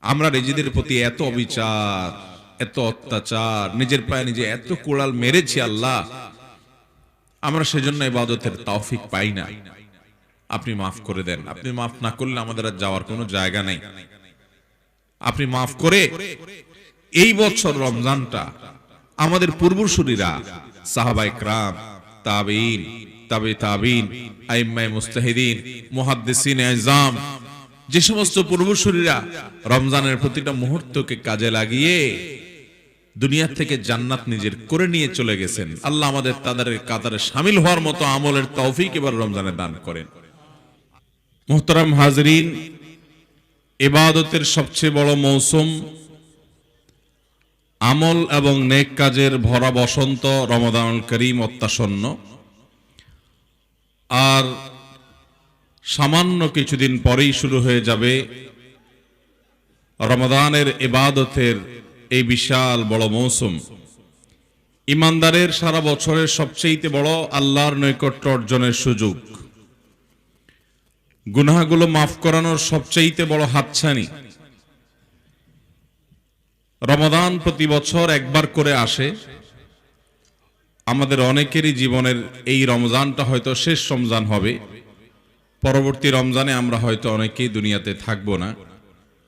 আমরা নিজেদের প্রতি এত অবিচার, এত অত্যাচার, নিজের পায়ে নিজে এত কোড়াল মেরেছি আল্লাহ, আমরা সেজন্য ইবাদতের তৌফিক পাই না। আপনি মাফ করে দেন। আপনি মাফ না করলে আমাদের আর যাওয়ার কোনো জায়গা নেই। আপনি মাফ করে এই বছর রমজানটা আমাদের পূর্বসূরীরা, সাহাবায়ে কেরাম, তাবেঈন, তাবে তাবেঈন, আইম্মায়ে মুজতাহিদিন, মুহাদ্দিসিনে আযম, যে সমস্ত পূর্বসূরীরা রমজানের প্রতিটা মুহূর্তকে কাজে লাগিয়ে দুনিয়া থেকে জান্নাত নিজের করে নিয়ে চলে গেছেন, আল্লাহ আমাদের তাদের কাতারে শামিল হওয়ার মতো আমলের তৌফিক এবার রমজানে দান করেন। মুহতারাম হাজরিন, ইবাদতের সবচেয়ে বড় মৌসুম, আমল এবং নেক কাজের ভরা বসন্ত রমাদানুল করিম অত্যাসন্ন। আর সামান্য কিছুদিন পরেই শুরু হয়ে যাবে রমাদানের ইবাদতের এই বিশাল বড় মৌসুম। ইমানদারের সারা বছরের সবচেয়ে বড় আল্লাহর নৈকট্য অর্জনের সুযোগ, গুনাহগুলো মাফ করানোর সবচেয়ে বড় হাতছানি। রমাদান প্রতি বছর একবার করে আসে। আমাদের অনেকেরই জীবনের এই রমজানটা হয়তো শেষ রমজান হবে। পরবর্তী রমজানে আমরা হয়তো অনেকেই দুনিয়াতে থাকবো না।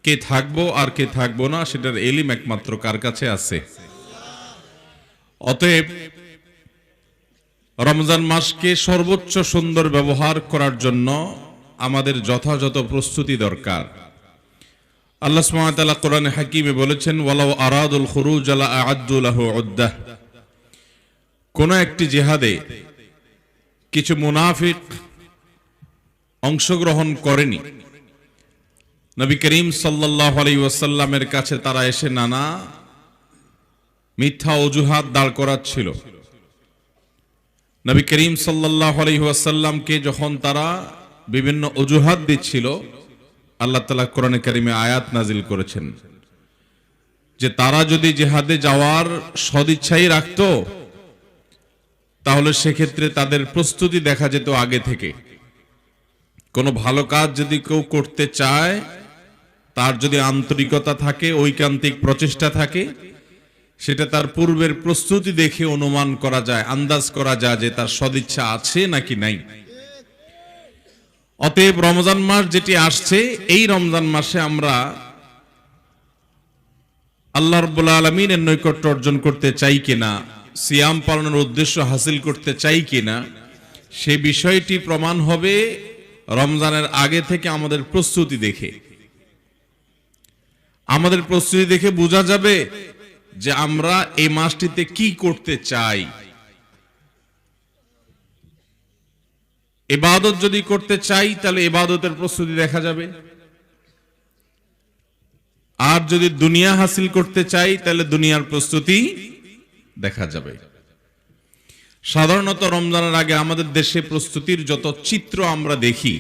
কে থাকবো আর কে থাকবো না সেটার এলিম একমাত্র কার কাছে আছে? অতএব রমজান মাসকে সর্বোচ্চ সুন্দর ব্যবহার করার জন্য আমাদের যথাযথ প্রস্তুতি দরকার। আল্লাহ সুবহানাহু ওয়া তাআলা কোরআনে হাকিমে বলেছেন, ওয়ালাউ আরাদুল খুরুজ লা আ'আদ্দু লাহু উদ্দাহ। কোন একটি জিহাদে কিছু মুনাফিক অংশগ্রহণ করেনি, নবী করিম সাল্লাল্লাহু আলাইহি ওয়াসাল্লামের কাছে তারা এসে নানা মিথ্যা অজুহাত দাঁড় করাচ্ছিল। নবী করিম সাল্লাল্লাহু আলাইহি ওয়াসাল্লামকে যখন তারা বিভিন্ন অজুহাত দিচ্ছিল, আল্লাহ তাআলা কোরআনে কারিমে আয়াত নাজিল করেছেন যে তারা যদি জিহাদে যাওয়ার সদিচ্ছাই রাখতো তাহলে সেক্ষেত্রে তাদের প্রস্তুতি দেখা যেত আগে থেকে। কোনো ভালো কাজ যদি কেউ করতে চায়, তার যদি আন্তরিকতা থাকে, ঐকান্তিক প্রচেষ্টা থাকে, সেটা তার পূর্বের প্রস্তুতি দেখে অনুমান করা যায়, আন্দাজ করা যায় যে তার সদিচ্ছা আছে নাকি নাই। অতএব রমজান মাস যেটি আসছে, এই রমজান মাসে আমরা আল্লাহ রাব্বুল আলামিনের নৈকট্য অর্জন করতে চাই কিনা, সিয়াম পালনের উদ্দেশ্য হাসিল করতে চাই কিনা, সে বিষয়টি প্রমাণ হবে রমজানের আগে থেকে আমাদের প্রস্তুতি দেখে। আমাদের প্রস্তুতি দেখে বোঝা যাবে যে আমরা এই মাসটিতে কি করতে চাই। ইবাদত যদি করতে চাই তাহলে ইবাদতের প্রস্তুতি দেখা যাবে, আর যদি দুনিয়া হাসিল করতে চাই তাহলে দুনিয়ার প্রস্তুতি দেখা যাবে। সাধারণত রমজানের আগে আমাদের দেশে প্রস্তুতির যত চিত্র আমরা দেখি,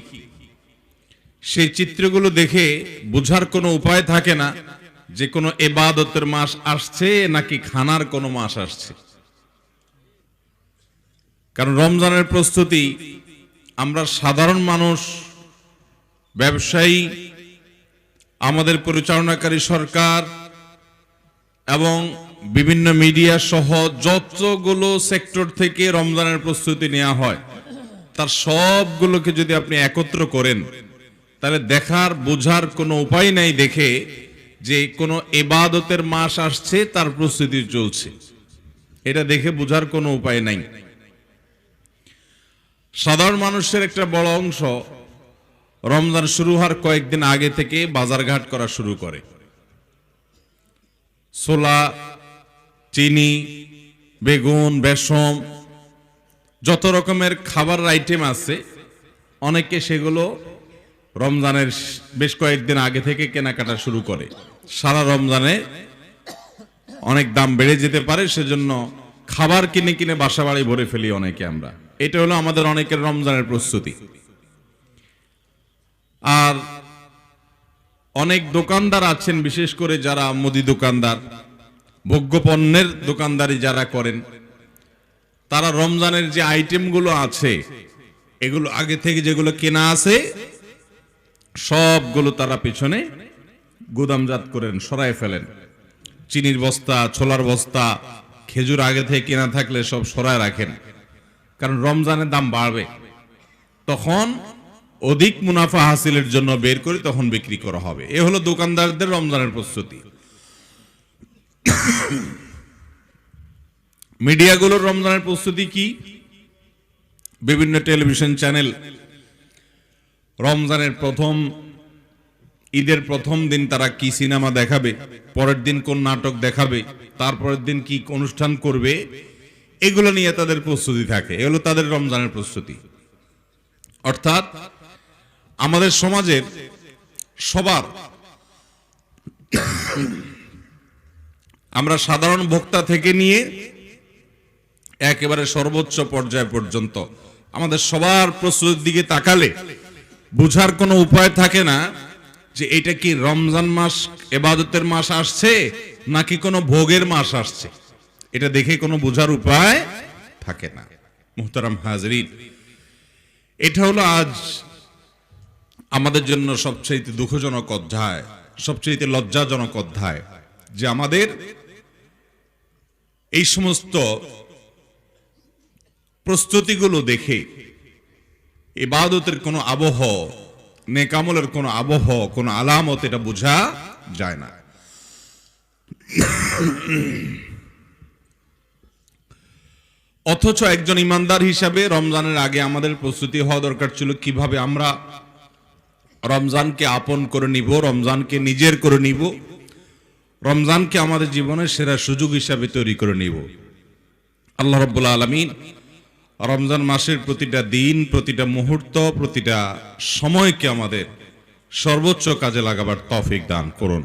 সেই চিত্রগুলো দেখে বোঝার কোনো উপায় থাকে না যে কোনো ইবাদতের মাস আসছে নাকি খানার কোনো মাস আসছে। কারণ রমজানের প্রস্তুতি আমরা সাধারণ মানুষ, ব্যবসায়ী, আমাদের পরিচালনাকারী সরকার এবং বিভিন্ন মিডিয়া সহ যতগুলো সেক্টর থেকে রমজানের প্রস্তুতি নেওয়া হয়, তার সবগুলোকে যদি আপনি একত্র করেন তাহলে দেখার বোঝার কোনো উপায় নাই দেখে যে কোনো ইবাদতের মাস আসছে, তার প্রস্তুতি চলছে, এটা দেখে বোঝার কোনো উপায় নাই। সাধারণ মানুষের একটা বড় অংশ রমজান শুরু হওয়ার কয়েকদিন আগে থেকে বাজারঘাট করা শুরু করে। ছোলা, চিনি, বেগুন, বেসম, যত রকমের খাবার আইটেম আছে, অনেকে সেগুলো রমজানের বেশ কয়েকদিন আগে থেকে কেনাকাটা শুরু করে। সারা রমজানে অনেক দাম বেড়ে যেতে পারে, সেজন্য খাবার কিনে কিনে বাসা বাড়ি ভরে ফেলি অনেকে আমরা। এটা হলো আমাদের অনেকের রমজানের প্রস্তুতি। আর অনেক দোকানদার আছেন, বিশেষ করে যারা মুদি দোকানদার, ভোগ্যপণ্যের দোকানদারি যারা করেন, তারা রমজানের যে আইটেমগুলো আছে, এগুলো আগে থেকে যেগুলো কেনা আছে সবগুলো তারা পিছনে গুদামজাত করেন, সরায় ফেলেন। চিনির বস্তা, ছোলার বস্তা, খেজুর আগে থেকে কেনা থাকলে সব সরায় রাখেন, কারণ রমজানের দাম বাড়বে। তখন অধিক মুনাফা হাসিলের জন্য বের করে তখন বিক্রি করা হবে। এ হলো দোকানদারদের রমজানের প্রস্তুতি। মিডিয়াগুলোর রমজানের প্রস্তুতি কি? বিভিন্ন টেলিভিশন চ্যানেল রমজানের ঈদের প্রথম দিন তারা কি সিনেমা দেখাবে, পরের দিন কোন নাটক দেখাবে, তারপরের দিন কি অনুষ্ঠান করবে, এগুলো নিয়ে তাদের প্রস্তুতি থাকে। এগুলো তাদের রমজানের প্রস্তুতি। অর্থাৎ আমাদের সমাজের সবার, আমরা সাধারণ ভোক্তা থেকে নিয়ে একেবারে সর্বোচ্চ পর্যায় পর্যন্ত আমাদের সবার প্রস্তুতির দিকে তাকালে বুঝার কোনো উপায় থাকে না যে এটা কি রমজান মাস ইবাদতের মাস আসছে নাকি কোনো ভোগের মাস আসছে। এটা দেখে কোনো বুঝার উপায় থাকে না। মুহতারাম হাজরিন, এটা হলো আজ আমাদের জন্য সবচেয়ে দুঃখজনক অধ্যায়, সবচেয়ে লজ্জাজনক অধ্যায়, যে আমাদের এই সমস্ত প্রস্তুতিগুলো দেখে ইবাদতের কোনো আবহ, নেকামলের কোনো আবহ, কোনো আলামত এটা বোঝা যায় না। অথচ একজন ইমানদার হিসাবে রমজানের আগে আমাদের প্রস্তুতি হওয়া দরকার ছিল কিভাবে আমরা রমজানকে আপন করে নিব, রমজানকে নিজের করে নিব, রমজানকে আমাদের জীবনের সেরা সুযোগ হিসাবে তৈরি করে নিব। আল্লাহ রাব্বুল আলামিন রমজান মাসের প্রতিটা দিন, প্রতিটা মুহূর্ত, প্রতিটা সময়কে আমাদের সর্বোচ্চ কাজে লাগাবার তৌফিক দান করুন।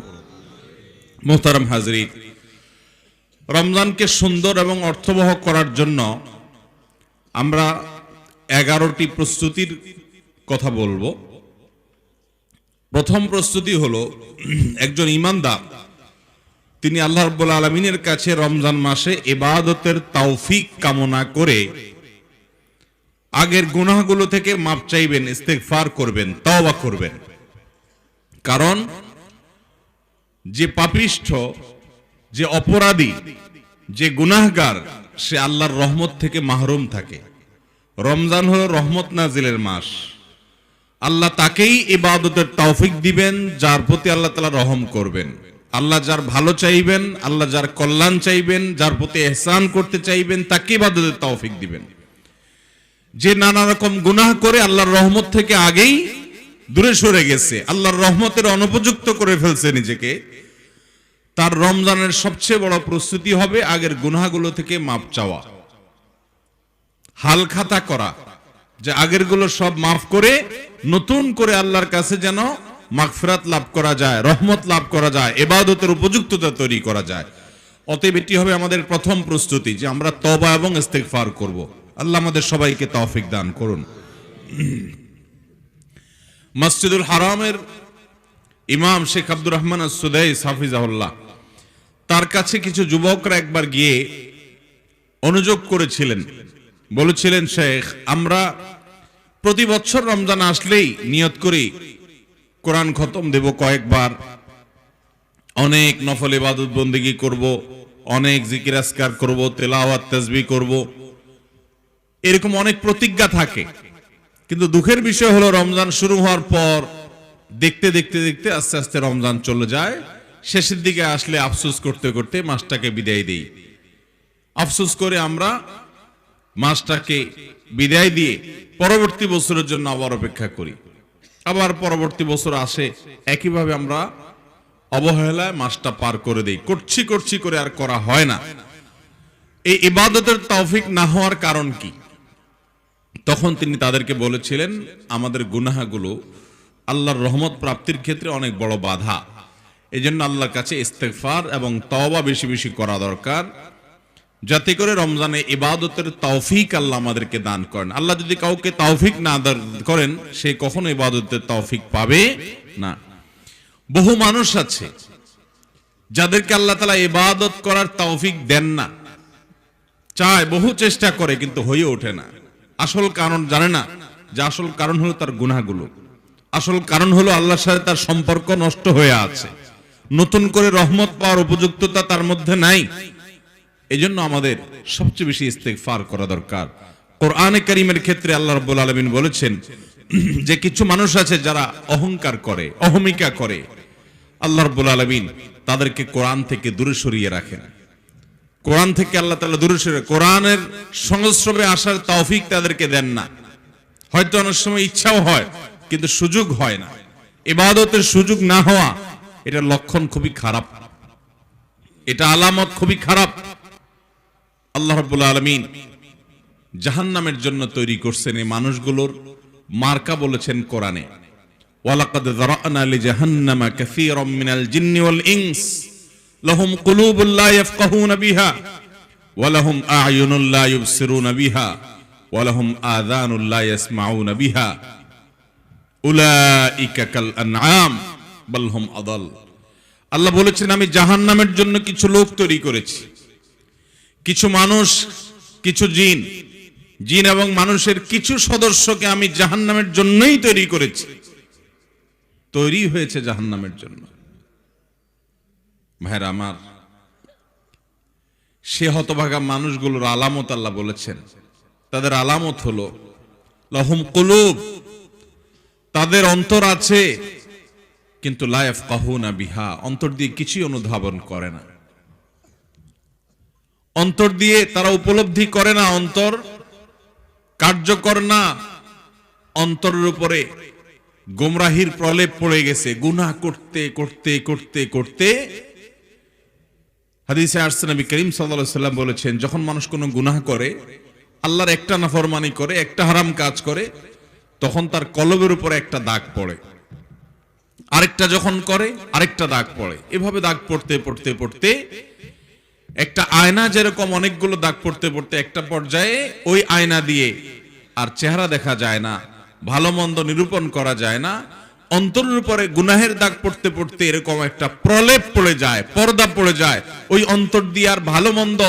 মুহতারাম হাজরিন, রমজানকে সুন্দর এবং অর্থবহ করার জন্য আমরা 11টি প্রস্তুতির কথা বলবো। প্রথম প্রস্তুতি হলো, একজন ঈমানদার তিনি আল্লাহ রাব্বুল আলামিনের কাছে রমজান মাসে ইবাদতের তৌফিক কামনা করে আগের গুনাহগুলো থেকে মাপ চাইবেন, ইস্তেগফার করবেন, তওবা করবেন। কারণ যে পাপিষ্ঠ, যে অপরাধী, যে গুনাহগার, সে আল্লাহর রহমত থেকে মাহরুম থাকে। রমজান হলো রহমত নাজিলের মাস। আল্লাহ তাকেই ইবাদতের তৌফিক দিবেন যার প্রতি আল্লাহ তাআলা রহম করবেন। আল্লাহ যার ভালো চাইবেন, আল্লাহ যার কল্যাণ চাইবেন, যার প্রতি ইহসান করতে চাইবেন, তাকে ইবাদতের তৌফিক দিবেন। যে নানা রকম গুনাহ করে আল্লাহর রহমত থেকে আগেই দূরে সরে গেছে, আল্লাহর রহমতের অনুপযুক্ত করে ফেলছে নিজেকে, তার রমজানের সবচেয়ে বড় প্রস্তুতি হবে আগের গুনাহগুলো থেকে মাপ চাওয়া, হাল খাতা করা, যে আগেরগুলো সব মাফ করে নতুন করে আল্লাহর কাছে যেন মাগফিরাত লাভ করা যায়, রহমত লাভ করা যায়, ইবাদতের উপযুক্ততা তৈরি করা যায়। অতএব এটি হবে আমাদের প্রথম প্রস্তুতি, যে আমরা তওবা এবং ইস্তেগফার করব। আল্লাহ আমাদের সবাইকে তৌফিক দান করুন। মসজিদুল হারামের ইমাম শেখ আব্দুর রহমান আস-সুদাইস হাফিজাহুল্লাহ, তার কাছে কিছু যুবকরা একবার গিয়ে অনুযোগ করেছিলেন, বলেছিলেন, শেখ, আমরা প্রতি বছর রমজান আসলেই নিয়ত করি কোরআন খতম দেব কয়েকবার, অনেক নফল ইবাদত বন্দেগী করব, অনেক জিকির আজকার করব, তেলাওয়াত তাসবিহ করব, এরকম অনেক প্রতিজ্ঞা থাকে। কিন্তু দুঃখের বিষয় হলো রমজান শুরু হওয়ার পর দেখতে দেখতে দেখতে আস্তে আস্তে রমজান চলে যায়। শেষের দিকে আসলে আফসোস করতে করতে মাসটাকে বিদায় দেই। আফসোস করে আমরা মাসটাকে বিদায় দিয়ে পরবর্তী বছরের জন্য আবার অপেক্ষা করি। আবার পরবর্তী বছর আসে, একইভাবে আমরা অবহেলায় মাসটা পার করে দেই। করছি করে আর করা হয় না। এই ইবাদতের তৌফিক না হওয়ার কারণ কি? তখন তিনি তাদেরকে বলেছিলেন, আমাদের গুনাহগুলো আল্লাহর রহমত প্রাপ্তির ক্ষেত্রে অনেক বড় বাধা। এজন্য আল্লাহর কাছে ইস্তেগফার এবং তওবা বেশি বেশি করা দরকার, যাতে করে রমজানে ইবাদতের তৌফিক আল্লাহ আমাদেরকে দান করেন। আল্লাহ যদি কাউকে তৌফিক না দান করেন, সে কখনো ইবাদতের তৌফিক পাবে না। বহু মানুষ আছে যাদেরকে আল্লাহ তাআলা ইবাদত করার তৌফিক দেন না, চায়, বহু চেষ্টা করে, কিন্তু হয়ে ওঠে না। আসল কারণ জানে না, যে আসল কারণ হলো তার গুনাহগুলো, আসল কারণ হলো আল্লাহর সাথে তার সম্পর্ক নষ্ট হয়ে আছে। নতুন করে রহমত পাওয়ার উপযুক্ততা তার মধ্যে নাই। এজন্য আমাদের সবচেয়ে বেশি ইস্তেগফার করা দরকার। কোরআনে কারীমের ক্ষেত্রে আল্লাহ রাব্বুল আলামিন বলেছেন যে কিছু মানুষ আছে যারা অহংকার করে, অহমিকা করে, আল্লাহ রাব্বুল আলামিন তাদেরকে কোরআন থেকে দূরে সরিয়ে রাখেন। কোরআন থেকে আল্লাহ তাআলা দূরে সরিয়ে, কোরআনের সংস্রবে আসার তৌফিক তাদেরকে দেন না। হয়তো অনেক সময় ইচ্ছাও হয় কিন্তু সুযোগ হয় না। ইবাদতের সুযোগ না হওয়া, এটা লক্ষণ খুবই খারাপ, এটা আলামত খুবই খারাপ। আল্লাহ রাব্বুল আলামিন জাহান্নামের জন্য তৈরি করছেন এই মানুষগুলোর মার্কা বলেছেন কোরআনে, ওয়ালাকাদ যারানা লিজাহান্নামা কাসীরাম মিনাল জিন্নি ওয়াল ইনস লাহুম কুলুবুন লা ইয়াফকাহুনা বিহা ওয়া লাহুম আ'য়ুনুন লা ইউবসিরুনা বিহা ওয়া লাহুম আযানুন লা ইয়াসমাউনা বিহা উলাইকা কাল আনআম বাল হুম আদাল। আল্লাহ বলেছেন আমি জাহান্নামের জন্য কিছু লোক তৈরি করেছি, কিছু মানুষ, কিছু জিন, জিন এবং মানুষের কিছু সদস্যকে আমি জাহান্নামের জন্যই তৈরি করেছি, তৈরি হয়েছে জাহান্নামের জন্য। ভাইরা আমার, সে হতভাগা মানুষগুলোর আলামত আল্লাহ বলেছেন, তাদের আলামত হলো লাহুম কুলুব, তাদের অন্তর আছে কিন্তু লা ইয়াফকাহুনা বিহা, অন্তর দিয়ে কিছুই অনুধাবন করে না, অন্তর দিয়ে তারা উপলব্ধি করে না, অন্তর কার্যকর না, অন্তরের উপরে গোমরাহির প্রলেপ পড়ে গেছে, গুনাহ করতে করতে করতে করতে। হাদিসে আসছে নবী করিম সাল্লাল্লাহু আলাইহি ওয়াসাল্লাম বলেছেন, যখন মানুষ কোনো গুনাহ করে, আল্লাহর একটা নাফরমানি করে, একটা হারাম কাজ করে, তখন তার কলবের উপরে একটা দাগ পড়ে, আরেকটা যখন করে আরেকটা দাগ পড়ে, এভাবে দাগ পড়তে পড়তে পড়তে একটা আয়না যেরকম অনেকগুলো দাগ পড়তে পড়তে একটা পর্যায়ে ওই আয়না দিয়ে আর চেহারা দেখা যায় না, ভালো মন্দ নিরূপণ করা যায় না, অন্তরের উপরে গুনাহের দাগ পড়তে পড়তে এরকম একটা প্রলেপ পড়ে যায়, পর্দা পড়ে যায়, ওই অন্তর দিয়ে আর ভালো মন্দ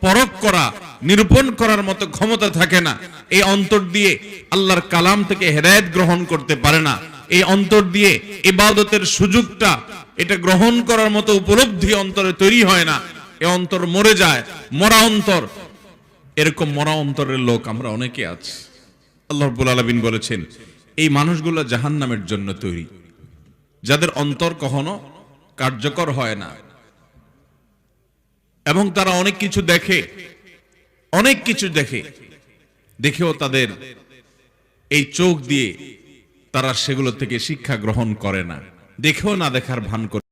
পরখ করা, নিরূপণ করার মতো ক্ষমতা থাকে না। এই অন্তর দিয়ে আল্লাহর কালাম থেকে হেদায়েত গ্রহণ করতে পারে না, এই অন্তর দিয়ে ইবাদতের সুযোগটা এটা গ্রহণ করার মতো উপলব্ধি অন্তরে তৈরি হয় না, এই অন্তর মরে যায়, মরা অন্তর। এরকম মরা অন্তরের লোক আমরা অনেকে আছি। আল্লাহ রাব্বুল আলামিন বলেছেন এই মানুষগুলো জাহান্নামের জন্য তৈরি, যাদের অন্তর কখনো কার্যকর হয় না এবং তারা অনেক কিছু দেখে, অনেক কিছু দেখে, দেখেও তাদের এই চোখ দিয়ে তারা সেগুলো থেকে শিক্ষা গ্রহণ করে না, দেখেও না দেখার ভান করে।